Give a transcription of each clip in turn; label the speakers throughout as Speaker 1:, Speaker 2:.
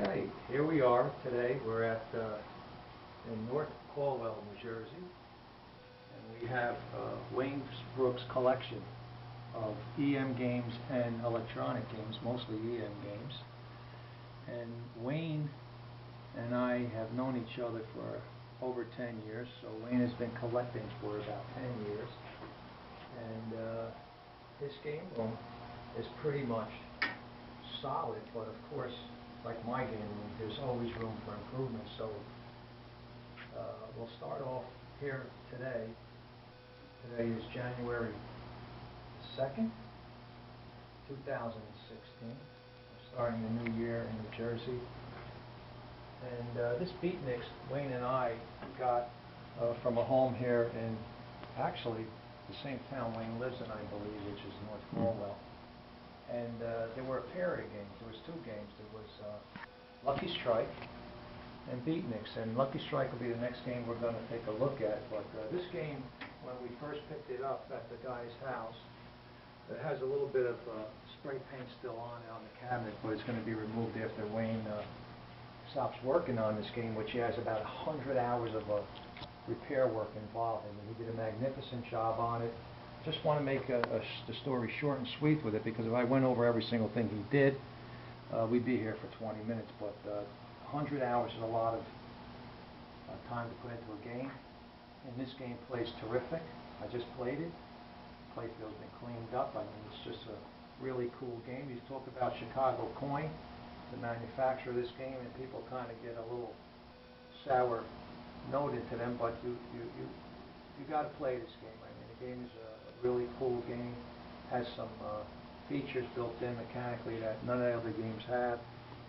Speaker 1: Okay, here we are today. We're at in North Caldwell, New Jersey, and we have Wayne Brooks' collection of EM games and electronic games, mostly EM games. And Wayne and I have known each other for over 10 years, so Wayne has been collecting for about 10 years. And his game room is pretty much solid, but of course, like my game room, there's always room for improvement. So we'll start off here today. Today is January 2nd, 2016. We're starting the new year in New Jersey. And this beatnik Wayne and I got from a home here in actually the same town Wayne lives in, I believe, which is North Caldwell. And there were a pair of games. There was two games. There was Lucky Strike and Beatniks. And Lucky Strike will be the next game we're going to take a look at. But this game, when we first picked it up at the guy's house, it has a little bit of spray paint still on the cabinet, but it's going to be removed after Wayne stops working on this game, which he has about 100 hours of repair work involved in. And he did a magnificent job on it. Just want to make the story short and sweet with it, because if I went over every single thing he did, we'd be here for 20 minutes. But 100 hours is a lot of time to put into a game. And this game plays terrific. I just played it. The playfield's been cleaned up. I mean, it's just a really cool game. You talk about Chicago Coin, the manufacturer of this game, and people kind of get a little sour note into them, but you got to play this game. I mean, the game is a really cool game, has some features built in mechanically that none of the other games have,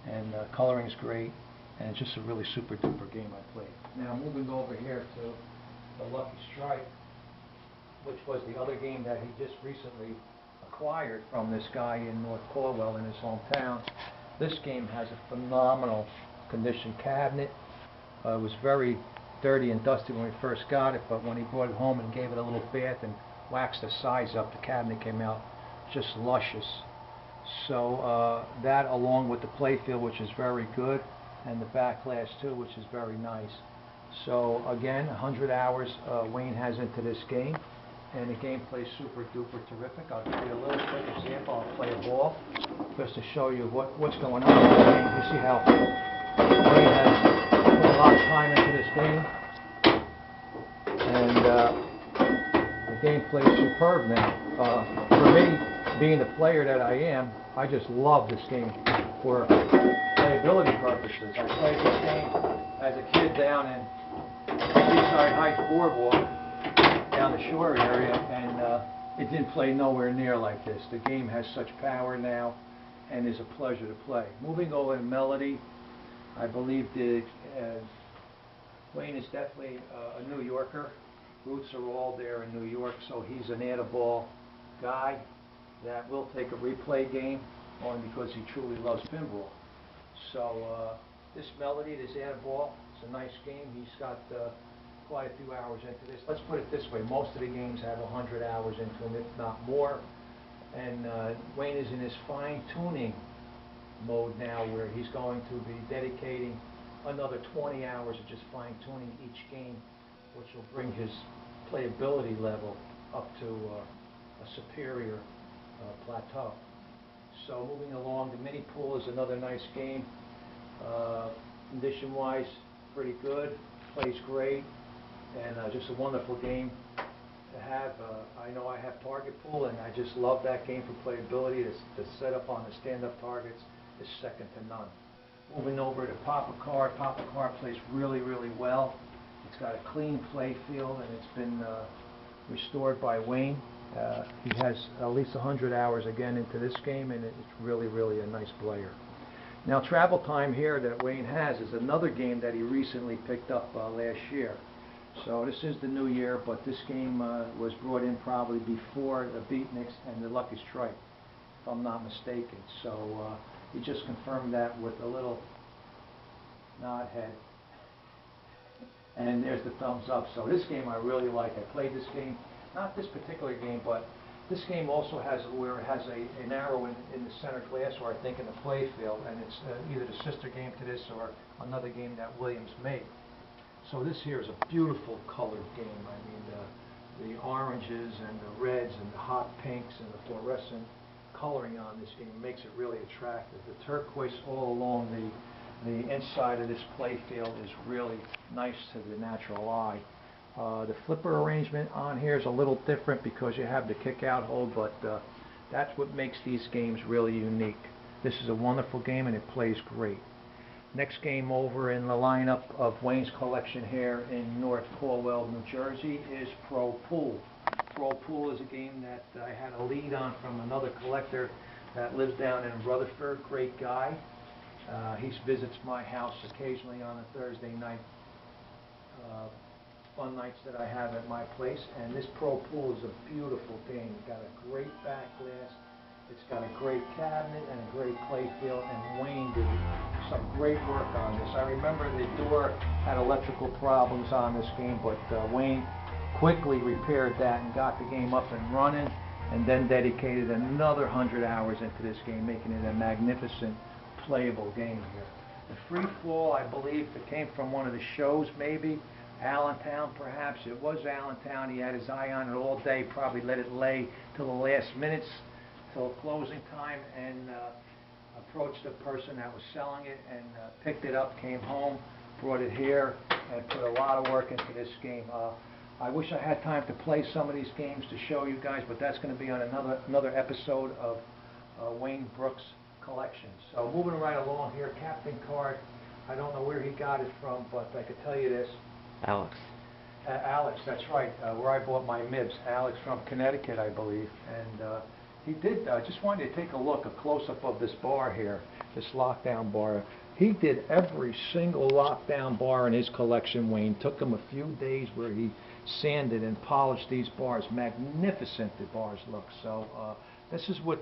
Speaker 1: and coloring's great, and it's just a really super duper game I played. Now moving over here to the Lucky Strike, which was the other game that he just recently acquired from this guy in North Caldwell in his hometown. This game has a phenomenal condition cabinet. It was very dirty and dusty when we first got it, but when he brought it home and gave it a little bath and waxed the sides up, the cabinet came out just luscious. So that, along with the playfield, which is very good, and the back glass too, which is very nice. So again, 100 hours Wayne has into this game, and the game plays super duper terrific. I'll give you a little quick example. I'll play a ball just to show you what's going on in the game. You see how Wayne has put a lot of time into this game, and the game plays superb now. For me, being the player that I am, I just love this game for playability purposes. I played this game as a kid down in Seaside Heights Boardwalk, down the shore area, and it didn't play nowhere near like this. The game has such power now, and is a pleasure to play. Moving over to Melody, I believe Wayne is definitely a New Yorker. Roots are all there in New York, so he's an add-a-ball guy that will take a replay game, only because he truly loves pinball. So this Melody, this add-a-ball, it's a nice game. He's got quite a few hours into this. Let's put it this way, most of the games have 100 hours into them, if not more. And Wayne is in his fine-tuning mode now, where he's going to be dedicating another 20 hours of just fine-tuning each game, which will bring his playability level up to a superior plateau. So moving along, the mini pool is another nice game. Condition-wise, pretty good, plays great, and just a wonderful game to have. I know I have target pool, and I just love that game for playability. The setup on the stand-up targets is second to none. Moving over to Papa Card. Papa Card plays really, really well. It's got a clean play field, and it's been restored by Wayne. He has at least 100 hours again into this game, and it's really, really a nice player. Now, Travel Time here that Wayne has is another game that he recently picked up last year. So this is the new year, but this game was brought in probably before the Beatniks and the Lucky Strike, if I'm not mistaken. So he just confirmed that with a little nod head. And there's the thumbs up. So this game I really like. I played this game, not this particular game, but This game also has where it has an arrow in the center glass, or I think in the play field, and it's either the sister game to this or another game that Williams made. So this here is a beautiful colored game. I mean, the oranges and the reds and the hot pinks and the fluorescent coloring on this game makes it really attractive. The turquoise all along the inside of this play field is really nice to the natural eye. The flipper arrangement on here is a little different because you have the kick-out hole, but that's what makes these games really unique. This is a wonderful game and it plays great. Next game over in the lineup of Wayne's collection here in North Caldwell, New Jersey is Pro Pool. Pro Pool is a game that I had a lead on from another collector that lives down in Rutherford, great guy. He visits my house occasionally on a Thursday night, fun nights that I have at my place, and this Pro Pool is a beautiful game. It's got a great back glass, it's got a great cabinet and a great play field, and Wayne did some great work on this. I remember the door had electrical problems on this game, but Wayne quickly repaired that and got the game up and running, and then dedicated another 100 hours into this game, making it a magnificent playable game here. The free fall, I believe, it came from one of the shows, maybe Allentown, perhaps. It was Allentown. He had his eye on it all day, probably let it lay till the last minutes, till closing time, and approached the person that was selling it and picked it up, came home, brought it here, and put a lot of work into this game. I wish I had time to play some of these games to show you guys, but that's going to be on another episode of Wayne Brooks Collections. So moving right along here, Captain Card. I don't know where he got it from, but I could tell you this.
Speaker 2: Alex.
Speaker 1: Alex, that's right, where I bought my Mibs. Alex from Connecticut, I believe. And he did, I just wanted to take a look, a close-up of this bar here, this lockdown bar. He did every single lockdown bar in his collection, Wayne. Took him a few days where he sanded and polished these bars. Magnificent the bars look. So this is what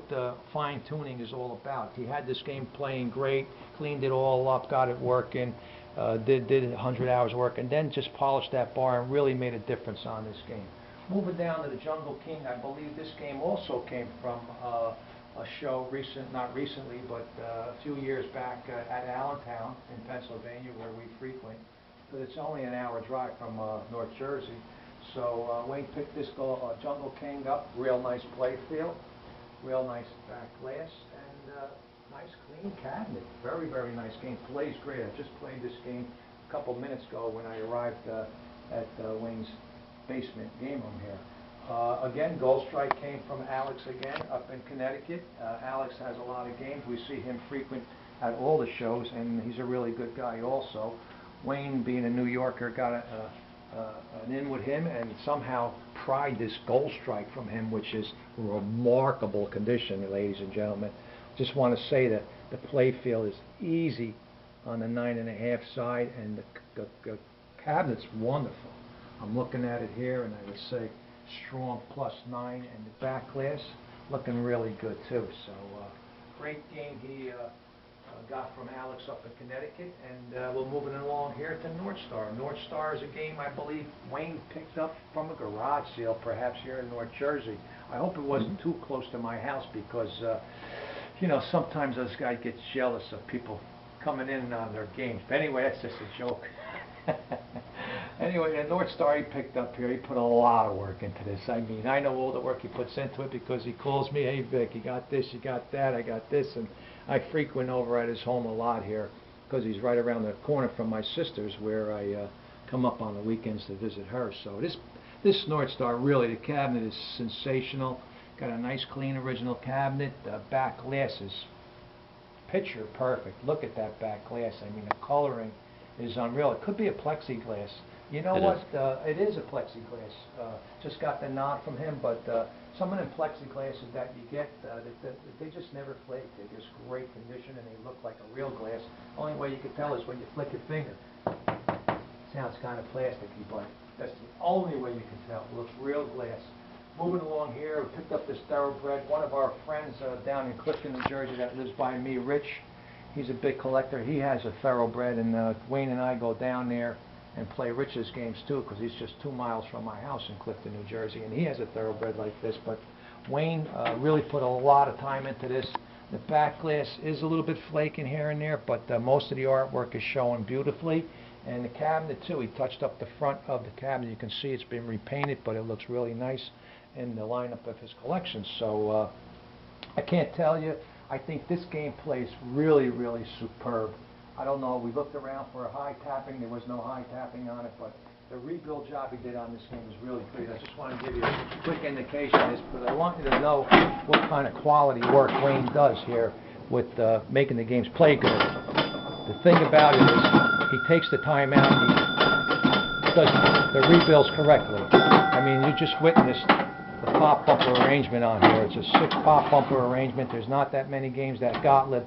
Speaker 1: fine-tuning is all about. He had this game playing great, cleaned it all up, got it working, did 100 hours work, and then just polished that bar and really made a difference on this game. Moving down to the Jungle King, I believe this game also came from a show, not recently, but a few years back at Allentown in Pennsylvania, where we frequent. But it's only an hour drive from North Jersey. So Wayne picked this Jungle King up, real nice play field, real nice back glass, and nice clean cabinet. Very, very nice game. Plays great. I just played this game a couple minutes ago when I arrived at Wayne's basement game room here. Again, Gold Strike came from Alex again up in Connecticut. Alex has a lot of games. We see him frequent at all the shows, and he's a really good guy also. Wayne, being a New Yorker, got an in with him and somehow pried this Gold Strike from him, which is remarkable condition, ladies and gentlemen. Just want to say that the play field is easy on the 9.5 side, and the cabinet's wonderful. I'm looking at it here, and I would say strong +9, and the back glass looking really good too. So great game he got from Alex up in Connecticut, and we're moving along here to North Star. North Star is a game I believe Wayne picked up from a garage sale, perhaps here in North Jersey. I hope it wasn't too close to my house because you know, sometimes those guys get jealous of people coming in on their games. But anyway, that's just a joke. Anyway, the North Star he picked up here, he put a lot of work into this. I mean, I know all the work he puts into it because he calls me, hey Vic, you got this, you got that, I got this, and I frequent over at his home a lot here because he's right around the corner from my sister's, where I come up on the weekends to visit her. So this North Star, really, the cabinet is sensational. Got a nice clean original cabinet. The back glass is picture perfect. Look at that back glass. I mean, the coloring is unreal. It could be a plexiglass. You know what? It is a plexiglass. Just got the nod from him, but some of them plexiglasses that you get, they just never flake. They're just great condition, and they look like a real glass. Only way you can tell is when you flick your finger. Sounds kind of plasticky, but that's the only way you can tell. It looks real glass. Moving along here, we picked up this thoroughbred. One of our friends down in Clifton, New Jersey, that lives by me, Rich, he's a big collector. He has a thoroughbred, and Wayne and I go down there and play Rich's games too, because he's just 2 miles from my house in Clifton, New Jersey, and he has a thoroughbred like this. But Wayne really put a lot of time into this. The back glass is a little bit flaking here and there, but most of the artwork is showing beautifully. And the cabinet too, he touched up the front of the cabinet. You can see it's been repainted, but it looks really nice in the lineup of his collection. So I can't tell you, I think this game plays really, really superb. I don't know, we looked around for a high tapping, there was no high tapping on it, but the rebuild job he did on this game was really great. I just want to give you a quick indication of this, but I want you to know what kind of quality work Wayne does here with making the games play good. The thing about it is he takes the time out and he does the rebuilds correctly. I mean, you just witnessed the pop bumper arrangement on here. It's a 6 pop bumper arrangement. There's not that many games that Gottlieb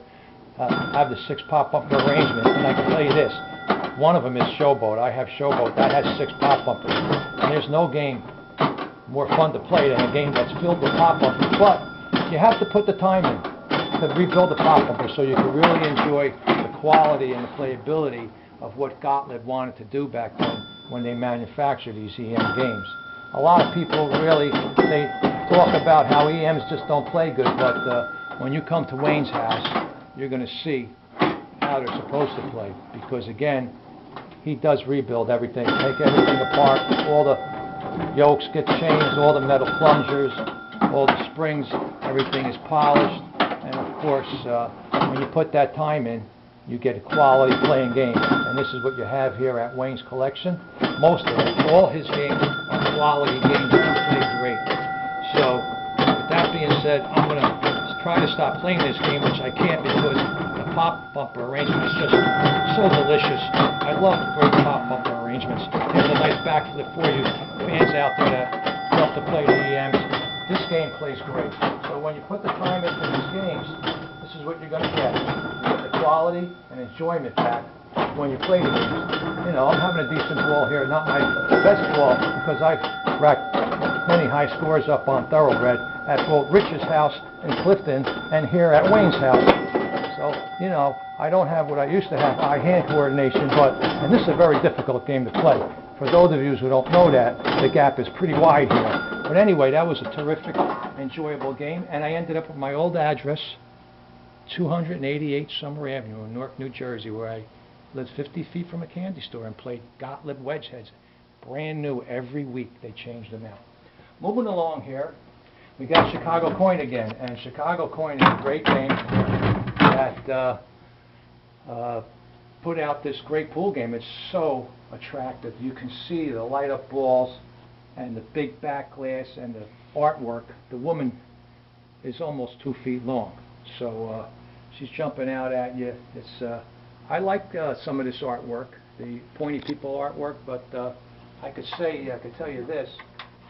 Speaker 1: have the 6 pop bumper arrangement, and I can tell you this. One of them is Showboat. I have Showboat. That has 6 pop bumpers. And there's no game more fun to play than a game that's filled with pop bumpers. But you have to put the time in to rebuild the pop bumpers so you can really enjoy the quality and the playability of what Gottlieb wanted to do back then when they manufactured these EM games. A lot of people really, they talk about how EMs just don't play good, but when you come to Wayne's house, you're going to see how they're supposed to play, because again, he does rebuild everything, take everything apart, all the yokes get changed, all the metal plungers, all the springs, everything is polished, and of course, when you put that time in, you get a quality playing game, and this is what you have here at Wayne's collection. Most of it, all his games are quality games that play great. So, with that being said, I'm going to try to stop playing this game, which I can't because the pop bumper arrangement is just so delicious. I love great pop bumper arrangements. Here's a nice backflip for you fans out there that love to play the EMs. This game plays great. So when you put the time into these games, this is what you're going to get. You get the quality and enjoyment back when you play the games. You know, I'm having a decent ball here, not my best ball, because I've racked many high scores up on Thoroughbred at both Rich's house in Clifton and here at Wayne's house. So, you know, I don't have what I used to have, eye-hand coordination, and this is a very difficult game to play. For those of you who don't know that, the gap is pretty wide here. But anyway, that was a terrific, enjoyable game, and I ended up at my old address, 288 Summer Avenue in Newark, New Jersey, where I lived 50 feet from a candy store and played Gottlieb wedge heads. Brand new every week, they changed them out. Moving along here, we got Chicago Coin again, and Chicago Coin is a great game that put out this great pool game. It's so attractive. You can see the light up balls and the big back glass and the artwork. The woman is almost 2 feet long, so she's jumping out at you. It's I like some of this artwork, the pointy people artwork, but I could tell you this.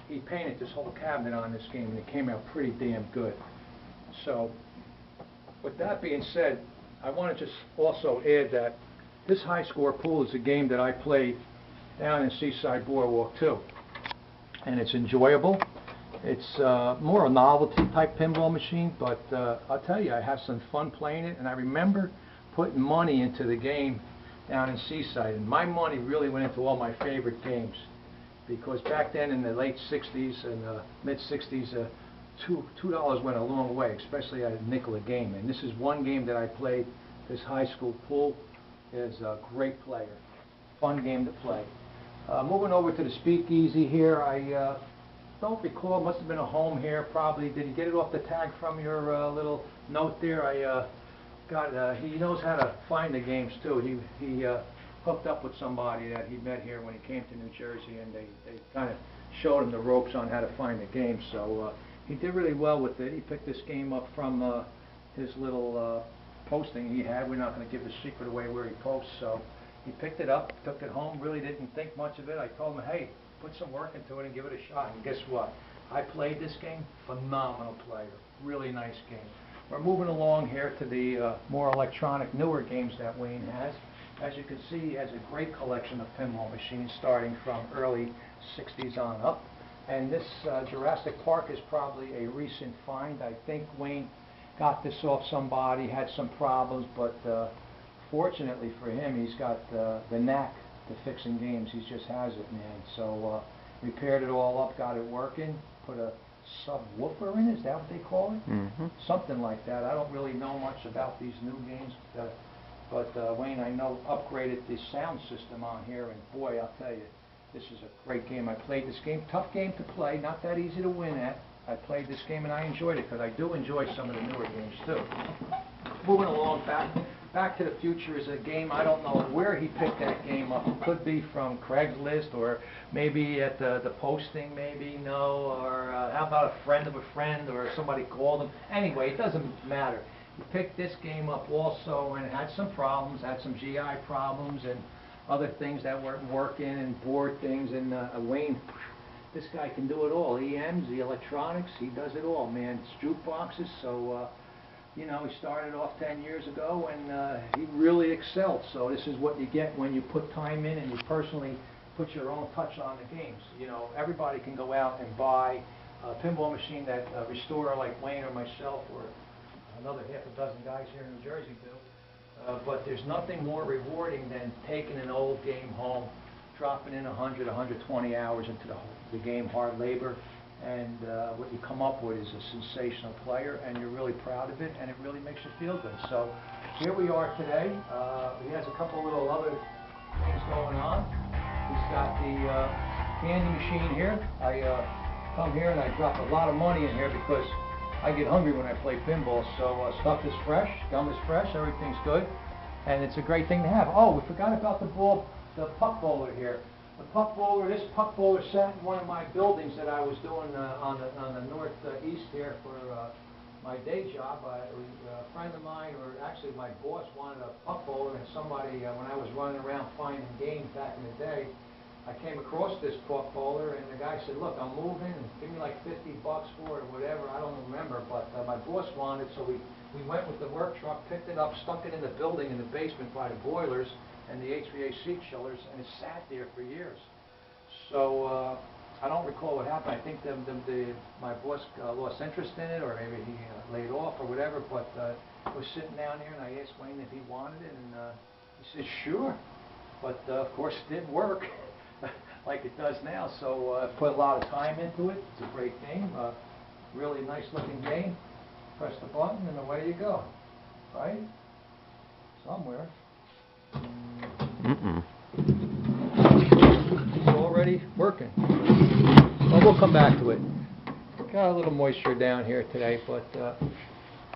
Speaker 1: He painted this whole cabinet on this game, and it came out pretty damn good. So, with that being said, I want to just also add that this high score pool is a game that I played down in Seaside Boardwalk too, and it's enjoyable. It's more a novelty type pinball machine, but I'll tell you, I have some fun playing it, and I remember putting money into the game down in Seaside, and my money really went into all my favorite games. Because back then in the late 60s and mid 60s, $2 went a long way, especially at a nickel a game. And this is one game that I played. This high school pool is a great player. Fun game to play. Moving over to the speakeasy here, I don't recall, must have been a home here probably. Did you get it off the tag from your little note there? He knows how to find the games too. He hooked up with somebody that he met here when he came to New Jersey, and they kind of showed him the ropes on how to find the game. So he did really well with it. He picked this game up from his little posting he had. We're not going to give the secret away where he posts. So he picked it up, took it home, really didn't think much of it. I told him, hey, put some work into it and give it a shot. And guess what? I played this game. Phenomenal player. Really nice game. We're moving along here to the more electronic, newer games that Wayne has. As you can see, he has a great collection of pinball machines starting from early 60s on up. And this Jurassic Park is probably a recent find. I think Wayne got this off somebody, had some problems, but fortunately for him, he's got the knack to fixing games. He just has it, man. So repaired it all up, got it working, put a subwoofer in it. Is that what they call it?
Speaker 2: Mm-hmm.
Speaker 1: Something like that. I don't really know much about these new games, but Wayne, I know, upgraded the sound system on here, and boy, I'll tell you, this is a great game. I played this game. Tough game to play, not that easy to win at. I played this game and I enjoyed it, because I do enjoy some of the newer games too. Moving along, Back to the Future is a game, I don't know where he picked that game up. It could be from Craigslist, or maybe at the posting, maybe, no, or how about a friend of a friend, or somebody called him. Anyway, it doesn't matter. He picked this game up also and had some problems, had some GI problems and other things that weren't working, and board things, and Wayne, this guy can do it all. EMs, the electronics, he does it all, man. It's jukeboxes, so you know, he started off 10 years ago, and he really excelled. So this is what you get when you put time in and you personally put your own touch on the games. You know, everybody can go out and buy a pinball machine that a restorer like Wayne or myself or another half a dozen guys here in New Jersey do. But there's nothing more rewarding than taking an old game home, dropping in 100, 120 hours into the game, hard labor, and what you come up with is a sensational player, and you're really proud of it, and it really makes you feel good. So here we are today. He has a couple little other things going on. He's got the candy machine here. I come here and I drop a lot of money in here because I get hungry when I play pinball. So stuff is fresh, gum is fresh, everything's good, and it's a great thing to have. Oh, we forgot about the puck bowler here. The puck bowler, this puck bowler sat in one of my buildings that I was doing on the northeast here for my day job. A friend of mine, or actually my boss, wanted a puck bowler, and somebody, when I was running around finding games back in the day, I came across this puck bowler, and the guy said, look, I'm moving, and give me like $50 for it or whatever, I don't remember, but my boss wanted it, so we went with the work truck, picked it up, stuck it in the building in the basement by the boilers and the HVAC chillers, and it sat there for years. So I don't recall what happened. I think my boss lost interest in it, or maybe he laid off or whatever, but it was sitting down there, and I asked Wayne if he wanted it, and he said, sure. But of course it didn't work like it does now, so I put a lot of time into it. It's a great game, really nice looking game. Press the button and away you go, right? Somewhere. It's already working. Well, we'll come back to it. Got a little moisture down here today, but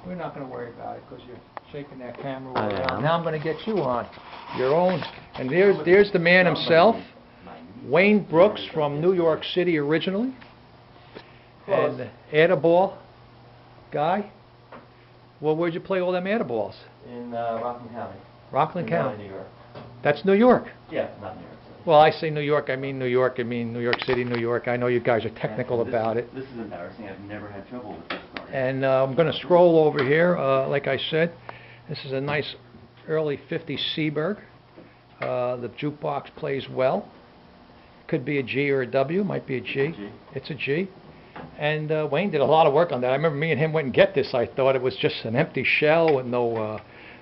Speaker 1: we're not going to worry about it because you're shaking that camera around. Now I'm going to get you on your own. And there's the man himself, Wayne Brooks from New York City originally, and Adaball guy. Well, where'd you play all them Adaballs?
Speaker 3: In Rockland County.
Speaker 1: Rockland County.
Speaker 3: New York.
Speaker 1: That's New York.
Speaker 3: Yeah, not New York City.
Speaker 1: Well, I say New York, I mean New York, I mean New York City, New York. I know you guys are technical about it.
Speaker 3: This is embarrassing. I've never had trouble with this card.
Speaker 1: And I'm going to scroll over here. Like I said, this is a nice early 50s Seaberg. The jukebox plays well. Could be a G or a W. Might be a G. It's a G. And Wayne did a lot of work on that. I remember me and him went and get this. I thought it was just an empty shell with no,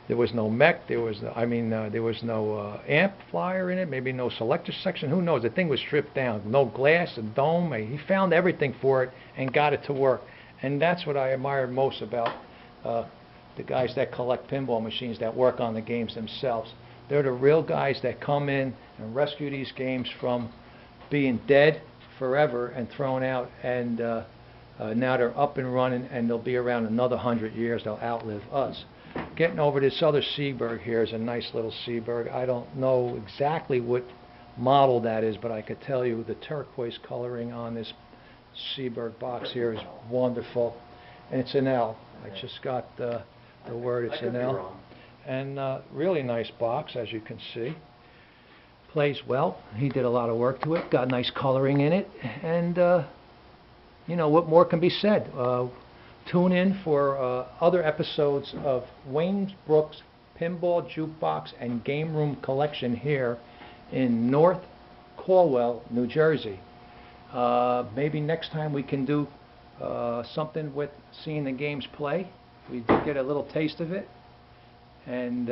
Speaker 1: there was no mech. There was, there was no amplifier in it. Maybe no selector section. Who knows? The thing was stripped down. No glass, a dome. He found everything for it and got it to work. And that's what I admire most about the guys that collect pinball machines that work on the games themselves. They're the real guys that come in and rescue these games from being dead forever and thrown out, and now they're up and running, and they'll be around another 100 years. They'll outlive us. Getting over this other Seaberg here is a nice little Seaberg. I don't know exactly what model that is, but I could tell you the turquoise coloring on this Seaberg box here is wonderful, and it's an L. I just got the word it's an L. And really nice box, as you can see. Plays well. He did a lot of work to it. Got nice coloring in it. And, you know, what more can be said? Tune in for other episodes of Wayne Brooks' Pinball Jukebox and Game Room Collection here in North Caldwell, New Jersey. Maybe next time we can do something with seeing the games play. We did get a little taste of it. And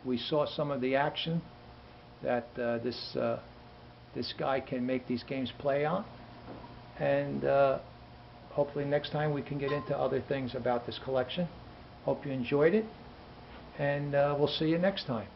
Speaker 1: we saw some of the action that this guy can make these games play on, and hopefully next time we can get into other things about this collection. Hope you enjoyed it, and we'll see you next time.